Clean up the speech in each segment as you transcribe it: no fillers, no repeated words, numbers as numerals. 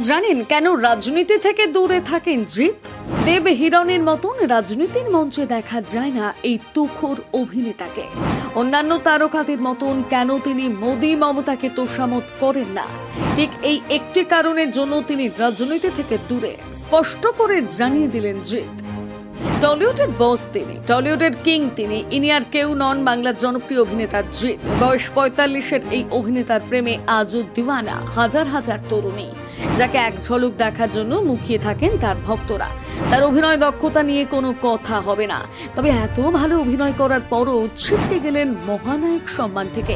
জানেন কেন রাজনীতি থেকে দূরে থাকেন জিৎ? দেব হিরণের মতন রাজনীতির মঞ্চে দেখা যায় না এই তুখোর অভিনেতাকে। অন্যান্য তারকাদের মতন কেন তিনি মোদি মমতাকে তোষামত করেন না, ঠিক এই একটি কারণের জন্য তিনি রাজনীতি থেকে দূরে স্পষ্ট করে জানিয়ে দিলেন জিৎ। টলিউডের বস তিনি, টলিউডের কিং তিনি, ইনি আর কেউ নন বাংলার জনপ্রিয় অভিনেতা জিৎ। বয়স 45-এর এই অভিনেতার প্রেমে আজও দিওয়ানা হাজার হাজার তরুণী, যাকে এক ঝলক দেখার জন্য মুখিয়ে থাকেন তার ভক্তরা। তার অভিনয় দক্ষতা নিয়ে কোনো কথা হবে না, তবে এত ভালো অভিনয় করার পরও ছিটকে গেলেন মহানায়ক সম্মান থেকে।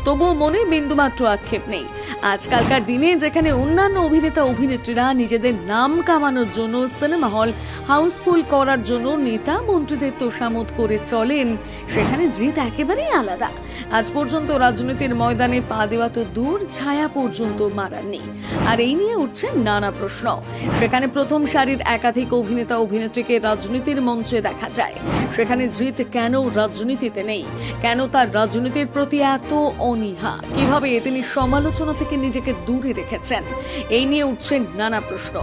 তবুও মনে বিন্দুমাত্র আক্ষেপ নেই। আজকালকার দিনে যেখানে অন্যান্য অভিনেতা অভিনেত্রীরা নিজেদের নাম কামানোর জন্য সিনেমা হল হাউসফুল করার জন্য নেতা মন্ত্রীদের তোষামত করে চলেন, সেখানে জিৎ একেবারেই আলাদা। আজ পর্যন্ত রাজনীতির ময়দানে পা দেওয়া তো দূর, ছায়া পর্যন্ত মারাননি। আর এই নিয়ে উঠছে নানা প্রশ্ন। সেখানে প্রথম সারির একাধিক অভিনেতা অভিনেত্রীকে রাজনীতির মঞ্চে দেখা যায়, সেখানে জিৎ কেন রাজনীতিতে নেই? কেন তার রাজনীতির প্রতি এত অনীহা? কিভাবে তিনি সমালোচনা থেকে নিজেকে দূরে রেখেছেন? এই নিয়ে উঠছে নানা প্রশ্ন,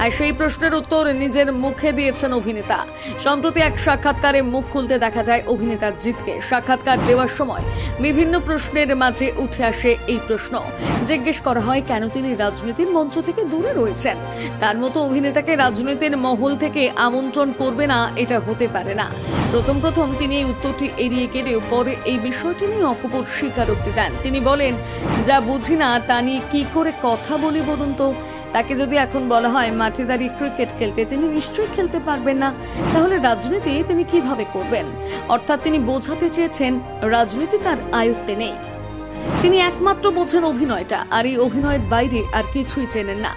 আর সেই প্রশ্নের উত্তর নিজের মুখে দিয়েছেন অভিনেতা। সম্প্রতি এক সাক্ষাৎকারে মুখ খুলতে দেখা যায় অভিনেতা জিৎকে। সাক্ষাৎকার দেওয়ার সময় বিভিন্ন প্রশ্নের মাঝে উঠে আসে এই প্রশ্ন। জিজ্ঞেস করা হয় কেন তিনি রাজনীতির মঞ্চ থেকে দূরে রয়েছেন। তার মতো অভিনেতাকে রাজনীতির মহল থেকে আমন্ত্রণ করবে না, এটা হতে পারে না। প্রথম তিনি এই উত্তরটি এড়িয়ে গেলেও পরে এই বিষয়টি নিয়ে অকপট স্বীকারোক্তি দেন। তিনি বলেন, যা বুঝি না তা নিয়ে কি করে কথা বলি বলুন তো? তাকে যদি এখন বলা হয় মাঠে দাঁড়িয়ে ক্রিকেট খেলতে, তিনি নিশ্চয়ই খেলতে পারবেন না। তাহলে রাজনীতি তিনি কিভাবে করবেন? অর্থাৎ তিনি বোঝাতে চেয়েছেন রাজনীতি তার আয়ত্তে নেই। তিনি একমাত্র বোঝেন অভিনয়টা, আর এই অভিনয়ের বাইরে আর কিছুই চেনেন না।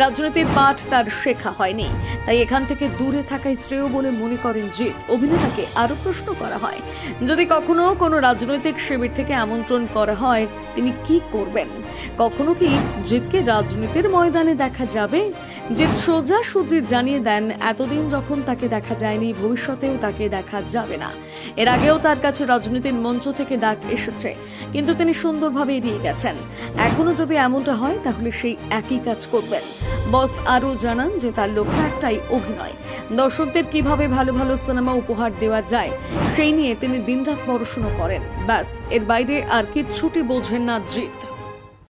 রাজনীতির পাঠ তার শেখা হয়নি, তাই এখান থেকে দূরে থাকাই শ্রেয় বলে মনে করেন জিৎ। অভিনেতাকে আরো প্রশ্ন করা হয়, যদি কখনো কোনো রাজনৈতিক শিবির থেকে আমন্ত্রণ করা হয় তিনি কি করবেন? কখনো কি জিৎকে রাজনীতির ময়দানে দেখা যাবে? জিৎ সোজাসুজি জানিয়ে দেন, এতদিন যখন তাকে দেখা যায়নি, ভবিষ্যতেও তাকে দেখা যাবে না। এর আগেও তার কাছে রাজনীতির মঞ্চ থেকে ডাক এসেছে, কিন্তু তিনি সুন্দরভাবে এড়িয়ে গেছেন। এখনো যদি এমনটা হয় তাহলে সেই একই কাজ করবেন। বস আরও জানান যে তার লক্ষ্য একটাই, অভিনয়। দর্শকদের কিভাবে ভালো ভালো সিনেমা উপহার দেওয়া যায় সেই নিয়ে তিনি দিনরাত পড়াশোনা করেন। ব্যাস, এর বাইরে আর কিচ্ছুটি বোঝেন না জিৎ।